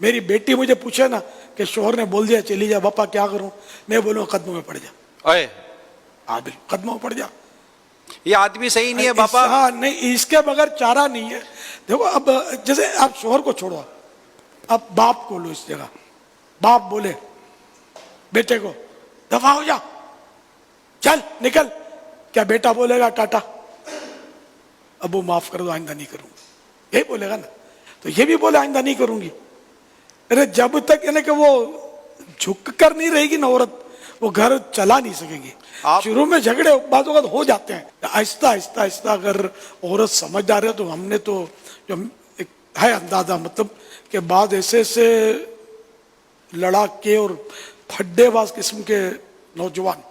میری بیٹی مجھے پوچھے نا کہ شوہر نے بول دیا چلی جا باپا کیا کروں, میں بولوں قدموں میں پڑ جا. اے عادل قدموں میں پڑ جا. یہ آدمی صحیح نہیں ہے باپا. ہاں نہیں, اس کے بغیر چارہ نہیں ہے. دیکھو اب جیسے آپ شوہر کو چھوڑو, اب باپ کو لو اس جگہ. باپ بولے بیٹے کو دفع ہو جا, چل نکل, کیا بیٹا بولے گا ٹاٹا ابو معاف کر دو آئندہ نہیں کروں گا, یہی بولے گا نا. تو یہ بھی بولے آئندہ نہیں کروں گی. ارے جب تک یعنی کہ وہ جھک کر نہیں رہے گی نا عورت, وہ گھر چلا نہیں سکے گی. شروع میں جھگڑے بعض اوقات ہو جاتے ہیں, آہستہ آہستہ آہستہ اگر عورت سمجھدار ہے تو ہم نے تو جو ہے اندازہ, مطلب کہ بعض ایسے ایسے لڑاکے اور پھڈے باز قسم کے نوجوان,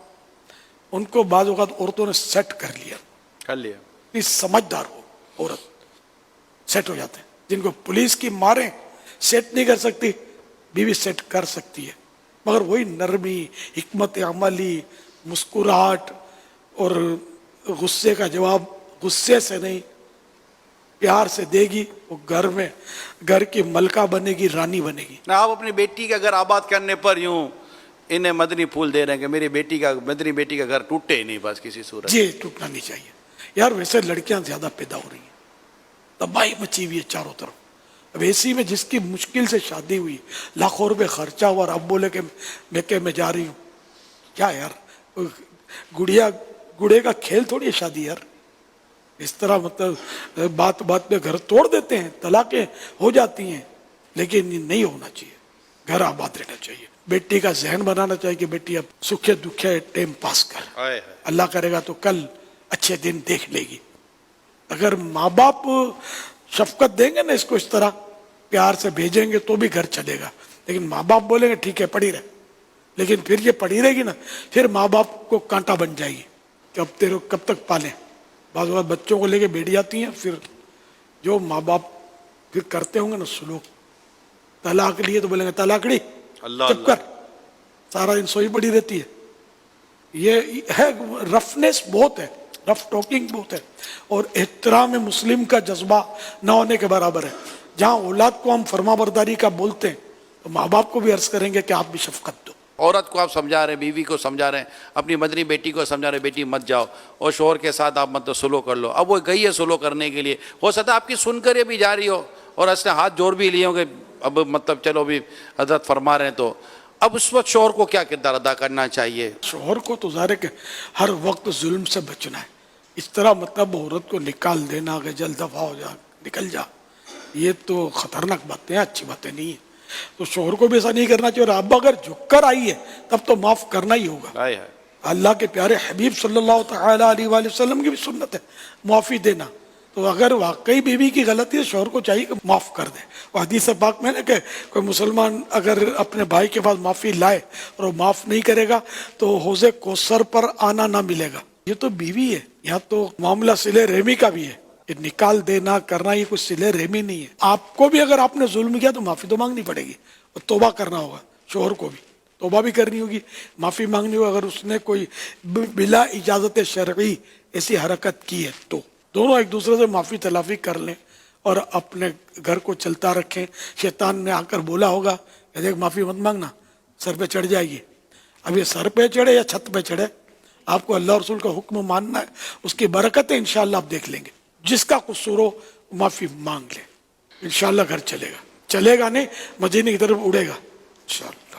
ان کو بعض اوقات عورتوں نے سیٹ کر لیا. سمجھدار ہو عورت سیٹ ہو جاتے ہیں. جن کو پولیس کی ماریں سیٹ نہیں کر سکتی, بیوی سیٹ کر سکتی ہے. مگر وہی نرمی, حکمت عملی, مسکراہٹ اور غصے کا جواب غصے سے نہیں پیار سے دے گی, وہ گھر میں گھر کی ملکہ بنے گی, رانی بنے گی. آپ اپنی بیٹی کا گھر آباد کرنے پر یوں انہیں مدنی پھول دے رہے ہیں کہ میری بیٹی کا مدنی بیٹی کا گھر ٹوٹے ہی نہیں بس کسی صورت. جی ٹوٹنا نہیں چاہیے یار. ویسے لڑکیاں زیادہ پیدا ہو رہی ہیں, تباہی مچی ہوئی ہے چاروں طرف. اب ایسی میں جس کی مشکل سے شادی ہوئی, لاکھوں روپے خرچہ ہوا, اور اب بولے کہ میکے میں جا رہی ہوں. کیا یار, گڑیا گڑے کا کھیل تھوڑی ہے شادی یار. اس طرح مطلب بات بات پہ گھر توڑ دیتے ہیں, طلاقیں ہو جاتی ہیں. لیکن یہ نہیں ہونا چاہیے, گھر آباد رہنا چاہیے. بیٹی کا ذہن بنانا چاہیے کہ بیٹی اب سکھے دکھے ٹائم پاس کر, اللہ کرے گا تو کل اچھے دن دیکھ لے گی. اگر ماں باپ شفقت دیں گے نا اس کو, اس طرح پیار سے بھیجیں گے تو بھی گھر چلے گا. لیکن ماں باپ بولیں گے ٹھیک ہے پڑی رہے, لیکن پھر یہ پڑی رہے گی نا, پھر ماں باپ کو کانٹا بن جائے گی کہ اب تیرے کب تک پالیں. بعض اوقات بچوں کو لے کے بیٹھ جاتی ہیں, پھر جو ماں باپ پھر کرتے ہوں گے نا سلوک, طلاق لیے تو بولیں گے طلاقڑی چپ کر, سارا دن سوئی پڑی رہتی ہے. یہ ہے رفنس بہت ہے, رف ٹاکنگ بہت ہے, اور احترام مسلم کا جذبہ نہ ہونے کے برابر ہے. جہاں اولاد کو ہم فرما برداری کا بولتے ہیں تو ماں باپ کو بھی عرض کریں گے کہ آپ بھی شفقت دو. عورت کو آپ سمجھا رہے ہیں, بیوی کو سمجھا رہے ہیں, اپنی مدنی بیٹی کو سمجھا رہے ہیں بیٹی مت جاؤ, اور شوہر کے ساتھ آپ مطلب سلو کر لو. اب وہ گئی ہے سلو کرنے کے لیے, ہو سکتا ہے آپ کی سن کر یہ بھی جا رہی ہو اور اس نے ہاتھ جوڑ بھی لیے ہوں کہ اب مطلب چلو بھی حضرت فرما رہے ہیں. تو اب اس وقت شوہر کو کیا کردار ادا کرنا چاہیے؟ شوہر کو تو ظاہر ہے کہ ہر وقت ظلم سے بچنا ہے. اس طرح مطلب عورت کو نکال دینا کہ جلد دفع ہو جا, نکل جا, یہ تو خطرناک باتیں ہیں, اچھی باتیں نہیں ہیں. تو شوہر کو بھی ایسا نہیں کرنا چاہیے. اور اب اگر جھک کر آئی ہے تب تو معاف کرنا ہی ہوگا. اللہ کے پیارے حبیب صلی اللہ تعالی علیہ وآلہ وسلم کی بھی سنت ہے معافی دینا. تو اگر واقعی بیوی کی غلطی ہے, شوہر کو چاہیے کہ معاف کر دے. وہ حدیث پاک میں نے کہ کوئی مسلمان اگر اپنے بھائی کے پاس معافی لائے اور وہ معاف نہیں کرے گا تو حوض کوثر پر آنا نہ ملے گا. یہ تو بیوی ہے, یہاں تو معاملہ صلہ رحمی کا بھی ہے. یہ نکال دینا کرنا یہ کوئی صلہ رحمی نہیں ہے. آپ کو بھی اگر آپ نے ظلم کیا تو معافی تو مانگنی پڑے گی, اور توبہ کرنا ہوگا. شوہر کو بھی توبہ بھی کرنی ہوگی, معافی مانگنی ہوگی اگر اس نے کوئی بلا اجازت شرعی ایسی حرکت کی ہے تو. دونوں ایک دوسرے سے معافی تلافی کر لیں اور اپنے گھر کو چلتا رکھیں. شیطان نے آ کر بولا ہوگا کہ دیکھ معافی مت مانگنا, سر پہ چڑھ جائے گی. اب یہ سر پہ چڑھے یا چھت پہ چڑھے, آپ کو اللہ رسول کا حکم ماننا ہے. اس کی برکتیں انشاءاللہ آپ دیکھ لیں گے. جس کا قصور ہو معافی مانگ لے, انشاءاللہ گھر چلے گا. چلے گا نہیں مدینے کی طرف اڑے گا انشاءاللہ.